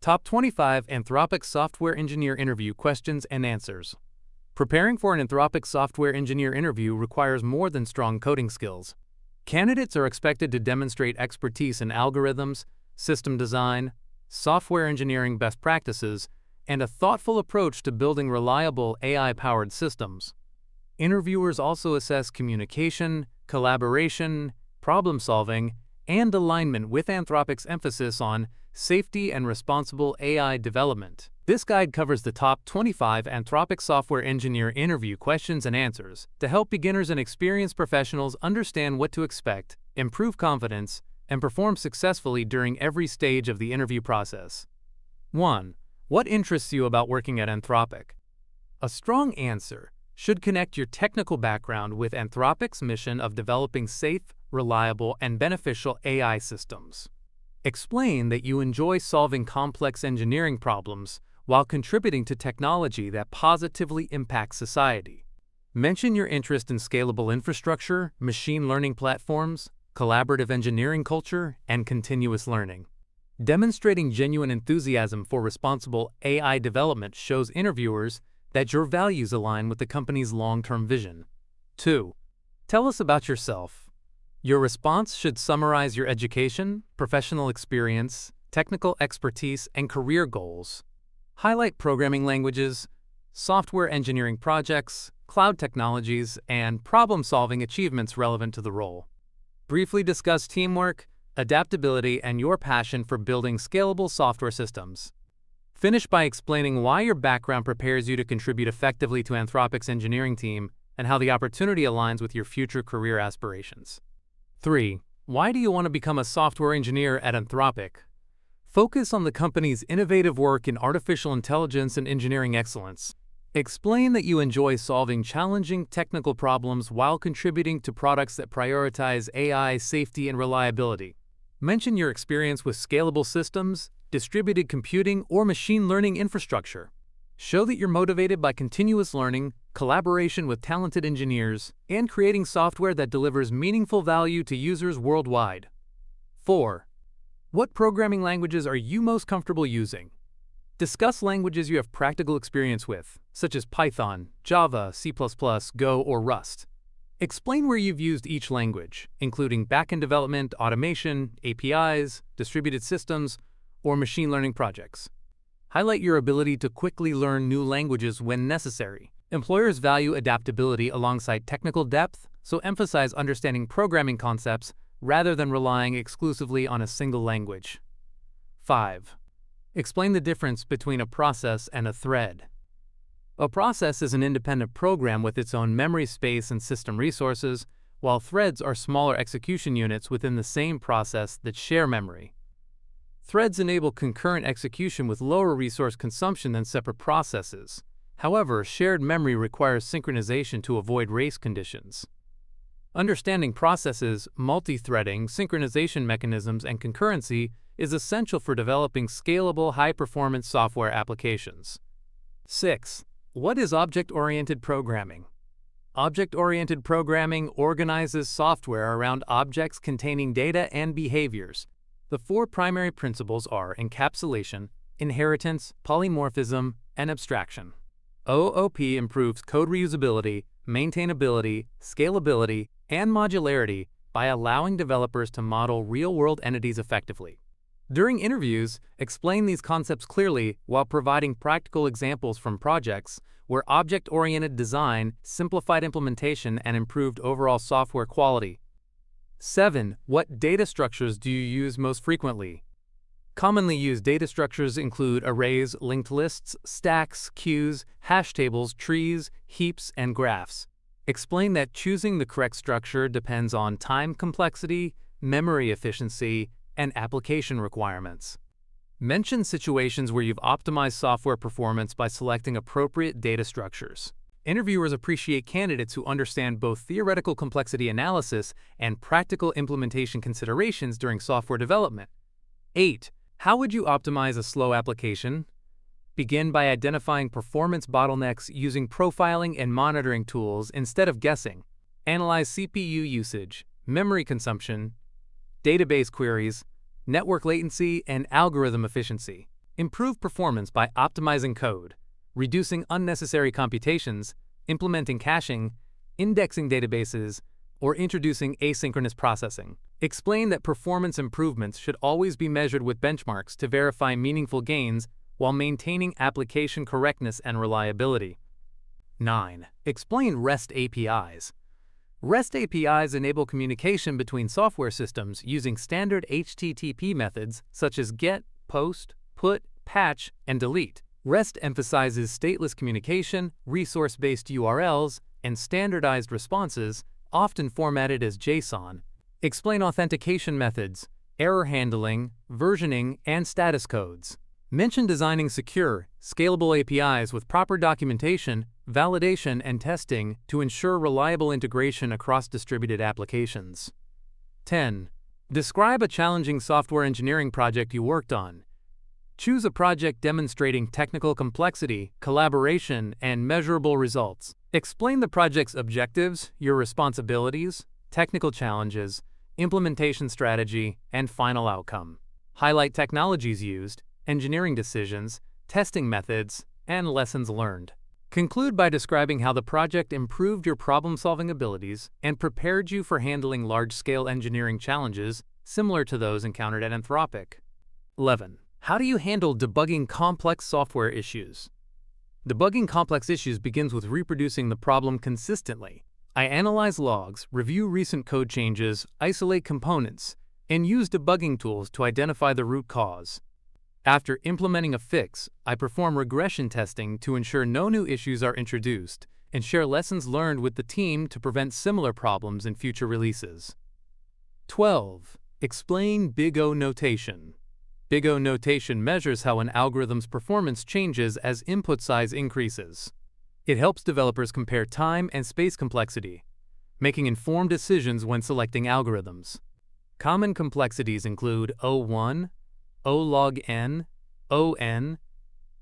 Top 25 Anthropic Software Engineer Interview Questions and Answers. Preparing for an Anthropic Software Engineer interview requires more than strong coding skills. Candidates are expected to demonstrate expertise in algorithms, system design, software engineering best practices, and a thoughtful approach to building reliable AI-powered systems. Interviewers also assess communication, collaboration, problem-solving, and alignment with Anthropic's emphasis on safety and responsible AI development. This guide covers the top 25 Anthropic Software Engineer interview questions and answers to help beginners and experienced professionals understand what to expect, improve confidence, and perform successfully during every stage of the interview process. 1. What interests you about working at Anthropic? A strong answer should connect your technical background with Anthropic's mission of developing safe, reliable, and beneficial AI systems. Explain that you enjoy solving complex engineering problems while contributing to technology that positively impacts society. Mention your interest in scalable infrastructure, machine learning platforms, collaborative engineering culture, and continuous learning. Demonstrating genuine enthusiasm for responsible AI development shows interviewers that your values align with the company's long-term vision. 2. Tell us about yourself. Your response should summarize your education, professional experience, technical expertise, and career goals. Highlight programming languages, software engineering projects, cloud technologies, and problem-solving achievements relevant to the role. Briefly discuss teamwork, adaptability, and your passion for building scalable software systems. Finish by explaining why your background prepares you to contribute effectively to Anthropic's engineering team and how the opportunity aligns with your future career aspirations. 3. Why do you want to become a software engineer at Anthropic? Focus on the company's innovative work in artificial intelligence and engineering excellence. Explain that you enjoy solving challenging technical problems while contributing to products that prioritize AI safety and reliability. Mention your experience with scalable systems, distributed computing, or machine learning infrastructure. Show that you're motivated by continuous learning, collaboration with talented engineers, and creating software that delivers meaningful value to users worldwide. 4. What programming languages are you most comfortable using? Discuss languages you have practical experience with, such as Python, Java, C++, Go, or Rust. Explain where you've used each language, including backend development, automation, APIs, distributed systems, or machine learning projects. Highlight your ability to quickly learn new languages when necessary. Employers value adaptability alongside technical depth, so emphasize understanding programming concepts rather than relying exclusively on a single language. 5. Explain the difference between a process and a thread. A process is an independent program with its own memory space and system resources, while threads are smaller execution units within the same process that share memory. Threads enable concurrent execution with lower resource consumption than separate processes. However, shared memory requires synchronization to avoid race conditions. Understanding processes, multi-threading, synchronization mechanisms, and concurrency is essential for developing scalable, high-performance software applications. 6. What is object-oriented programming? Object-oriented programming organizes software around objects containing data and behaviors. The 4 primary principles are encapsulation, inheritance, polymorphism, and abstraction. OOP improves code reusability, maintainability, scalability, and modularity by allowing developers to model real-world entities effectively. During interviews, explain these concepts clearly while providing practical examples from projects where object-oriented design, simplified implementation, and improved overall software quality. 7. What data structures do you use most frequently? Commonly used data structures include arrays, linked lists, stacks, queues, hash tables, trees, heaps, and graphs. Explain that choosing the correct structure depends on time complexity, memory efficiency, and application requirements. Mention situations where you've optimized software performance by selecting appropriate data structures. Interviewers appreciate candidates who understand both theoretical complexity analysis and practical implementation considerations during software development. 8. How would you optimize a slow application? Begin by identifying performance bottlenecks using profiling and monitoring tools instead of guessing. Analyze CPU usage, memory consumption, database queries, network latency, and algorithm efficiency. Improve performance by optimizing code, reducing unnecessary computations, implementing caching, indexing databases, or introducing asynchronous processing. Explain that performance improvements should always be measured with benchmarks to verify meaningful gains while maintaining application correctness and reliability. 9. Explain REST APIs. REST APIs enable communication between software systems using standard HTTP methods such as GET, POST, PUT, PATCH, and DELETE. REST emphasizes stateless communication, resource-based URLs, and standardized responses, often formatted as JSON. Explain authentication methods, error handling, versioning, and status codes. Mention designing secure, scalable APIs with proper documentation, validation, and testing to ensure reliable integration across distributed applications. 10. Describe a challenging software engineering project you worked on. Choose a project demonstrating technical complexity, collaboration, and measurable results. Explain the project's objectives, your responsibilities, technical challenges, implementation strategy, and final outcome. Highlight technologies used, engineering decisions, testing methods, and lessons learned. Conclude by describing how the project improved your problem-solving abilities and prepared you for handling large-scale engineering challenges similar to those encountered at Anthropic. 11. How do you handle debugging complex software issues? Debugging complex issues begins with reproducing the problem consistently. I analyze logs, review recent code changes, isolate components, and use debugging tools to identify the root cause. After implementing a fix, I perform regression testing to ensure no new issues are introduced and share lessons learned with the team to prevent similar problems in future releases. 12. Explain Big O notation. Big O notation measures how an algorithm's performance changes as input size increases. It helps developers compare time and space complexity, making informed decisions when selecting algorithms. Common complexities include O1, O log n, On,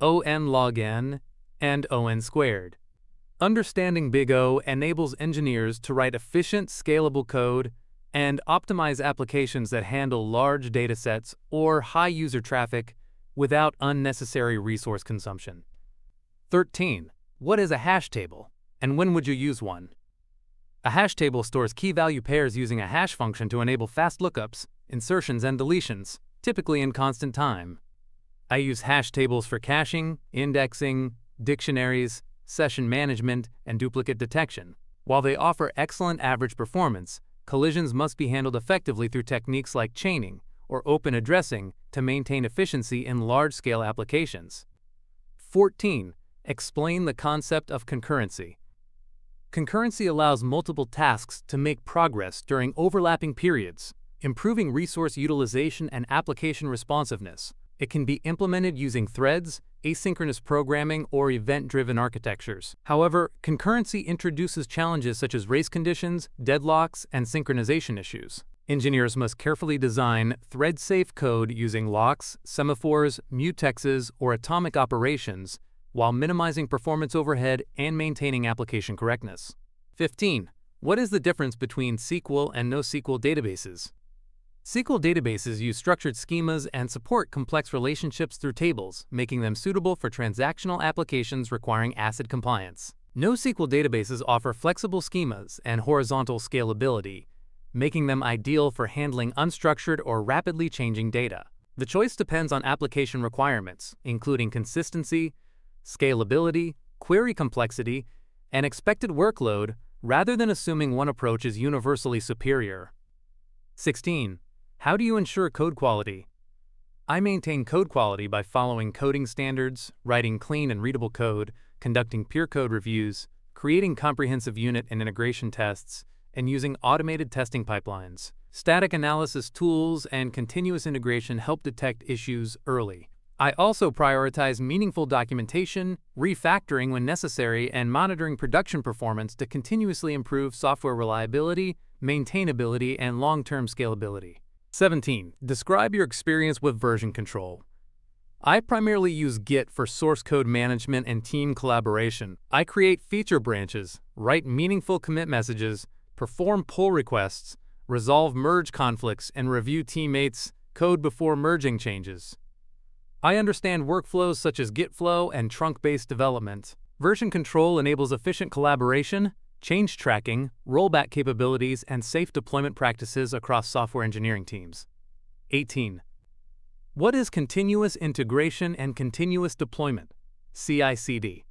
On log n, and On squared. Understanding Big O enables engineers to write efficient, scalable code and optimize applications that handle large datasets or high user traffic without unnecessary resource consumption. 13. What is a hash table, and when would you use one? A hash table stores key-value pairs using a hash function to enable fast lookups, insertions, and deletions, typically in constant time. I use hash tables for caching, indexing, dictionaries, session management, and duplicate detection. While they offer excellent average performance, collisions must be handled effectively through techniques like chaining or open addressing to maintain efficiency in large-scale applications. 14. Explain the concept of concurrency. Concurrency allows multiple tasks to make progress during overlapping periods, improving resource utilization and application responsiveness. It can be implemented using threads, asynchronous programming, or event-driven architectures. However, concurrency introduces challenges such as race conditions, deadlocks, and synchronization issues. Engineers must carefully design thread-safe code using locks, semaphores, mutexes, or atomic operations while minimizing performance overhead and maintaining application correctness. 15. What is the difference between SQL and NoSQL databases? SQL databases use structured schemas and support complex relationships through tables, making them suitable for transactional applications requiring ACID compliance. NoSQL databases offer flexible schemas and horizontal scalability, making them ideal for handling unstructured or rapidly changing data. The choice depends on application requirements, including consistency, scalability, query complexity, and expected workload, rather than assuming one approach is universally superior. 16. How do you ensure code quality? I maintain code quality by following coding standards, writing clean and readable code, conducting peer code reviews, creating comprehensive unit and integration tests, and using automated testing pipelines. Static analysis tools and continuous integration help detect issues early. I also prioritize meaningful documentation, refactoring when necessary, and monitoring production performance to continuously improve software reliability, maintainability, and long-term scalability. 17. Describe your experience with version control. I primarily use Git for source code management and team collaboration. I create feature branches, write meaningful commit messages, perform pull requests, resolve merge conflicts, and review teammates' code before merging changes. I understand workflows such as Git flow and trunk-based development. Version control enables efficient collaboration, change tracking, rollback capabilities, and safe deployment practices across software engineering teams. 18. What is continuous integration and continuous deployment? CI/CD.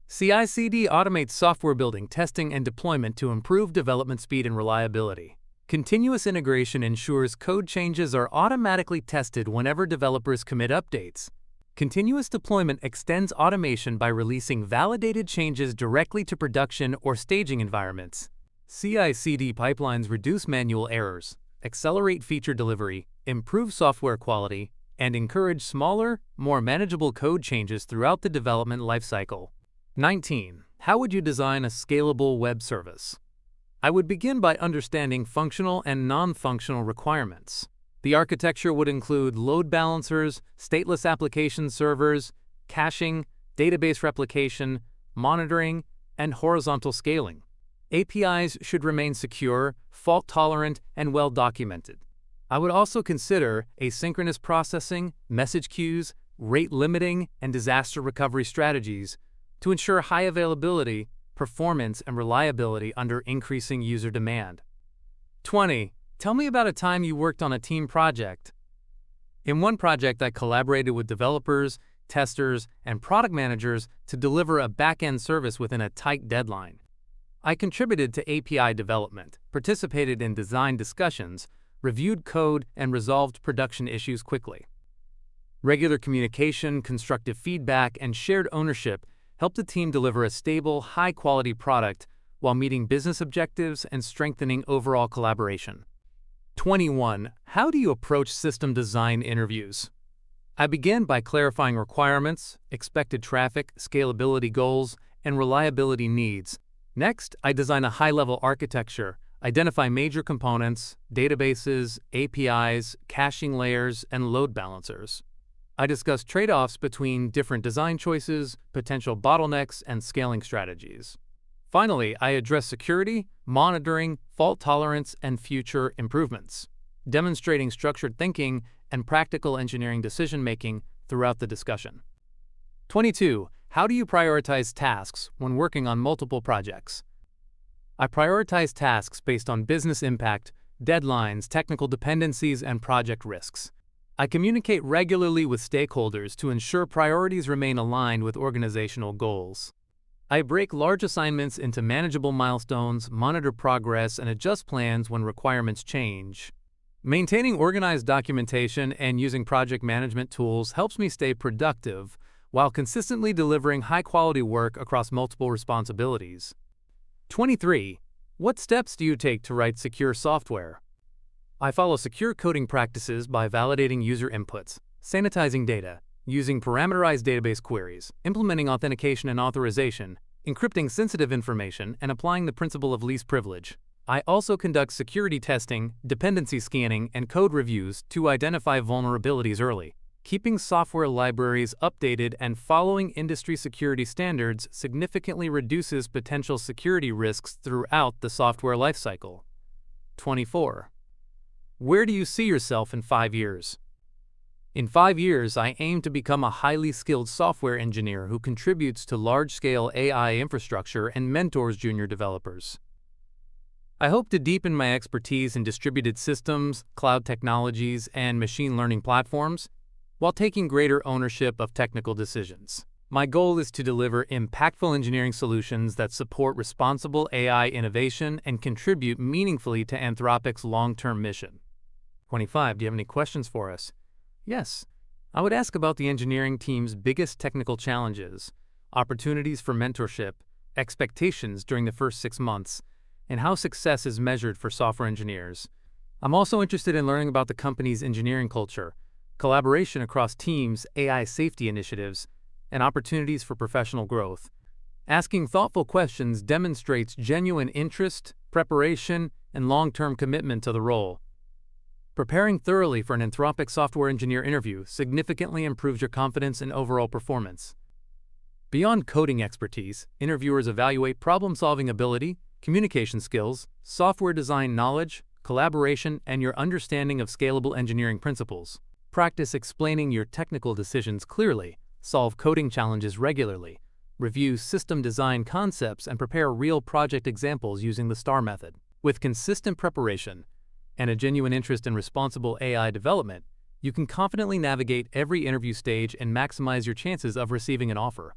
CI/CD automates software building, testing, and deployment to improve development speed and reliability. Continuous integration ensures code changes are automatically tested whenever developers commit updates. Continuous deployment extends automation by releasing validated changes directly to production or staging environments. CI/CD pipelines reduce manual errors, accelerate feature delivery, improve software quality, and encourage smaller, more manageable code changes throughout the development lifecycle. 19. How would you design a scalable web service? I would begin by understanding functional and non-functional requirements. The architecture would include load balancers, stateless application servers, caching, database replication, monitoring, and horizontal scaling. APIs should remain secure, fault-tolerant, and well-documented. I would also consider asynchronous processing, message queues, rate limiting, and disaster recovery strategies to ensure high availability, performance, and reliability under increasing user demand. 20. Tell me about a time you worked on a team project. In one project, I collaborated with developers, testers, and product managers to deliver a back-end service within a tight deadline. I contributed to API development, participated in design discussions, reviewed code, and resolved production issues quickly. Regular communication, constructive feedback, and shared ownership helped the team deliver a stable, high-quality product while meeting business objectives and strengthening overall collaboration. 21. How do you approach system design interviews? I begin by clarifying requirements, expected traffic, scalability goals, and reliability needs. Next, I design a high-level architecture, identify major components, databases, APIs, caching layers, and load balancers. I discuss trade-offs between different design choices, potential bottlenecks, and scaling strategies. Finally, I address security, monitoring, fault tolerance, and future improvements, demonstrating structured thinking and practical engineering decision-making throughout the discussion. 22. How do you prioritize tasks when working on multiple projects? I prioritize tasks based on business impact, deadlines, technical dependencies, and project risks. I communicate regularly with stakeholders to ensure priorities remain aligned with organizational goals. I break large assignments into manageable milestones, monitor progress, and adjust plans when requirements change. Maintaining organized documentation and using project management tools helps me stay productive while consistently delivering high-quality work across multiple responsibilities. 23. What steps do you take to write secure software? I follow secure coding practices by validating user inputs, sanitizing data, using parameterized database queries, implementing authentication and authorization, encrypting sensitive information, and applying the principle of least privilege. I also conduct security testing, dependency scanning, and code reviews to identify vulnerabilities early. Keeping software libraries updated and following industry security standards significantly reduces potential security risks throughout the software lifecycle. 24. Where do you see yourself in 5 years? In 5 years, I aim to become a highly skilled software engineer who contributes to large-scale AI infrastructure and mentors junior developers. I hope to deepen my expertise in distributed systems, cloud technologies, and machine learning platforms, while taking greater ownership of technical decisions. My goal is to deliver impactful engineering solutions that support responsible AI innovation and contribute meaningfully to Anthropic's long-term mission. 25. Do you have any questions for us? Yes. I would ask about the engineering team's biggest technical challenges, opportunities for mentorship, expectations during the first 6 months, and how success is measured for software engineers. I'm also interested in learning about the company's engineering culture, collaboration across teams, AI safety initiatives, and opportunities for professional growth. Asking thoughtful questions demonstrates genuine interest, preparation, and long-term commitment to the role. Preparing thoroughly for an Anthropic Software Engineer interview significantly improves your confidence and overall performance. Beyond coding expertise, interviewers evaluate problem-solving ability, communication skills, software design knowledge, collaboration, and your understanding of scalable engineering principles. Practice explaining your technical decisions clearly, solve coding challenges regularly, review system design concepts, and prepare real project examples using the STAR method. With consistent preparation and a genuine interest in responsible AI development, you can confidently navigate every interview stage and maximize your chances of receiving an offer.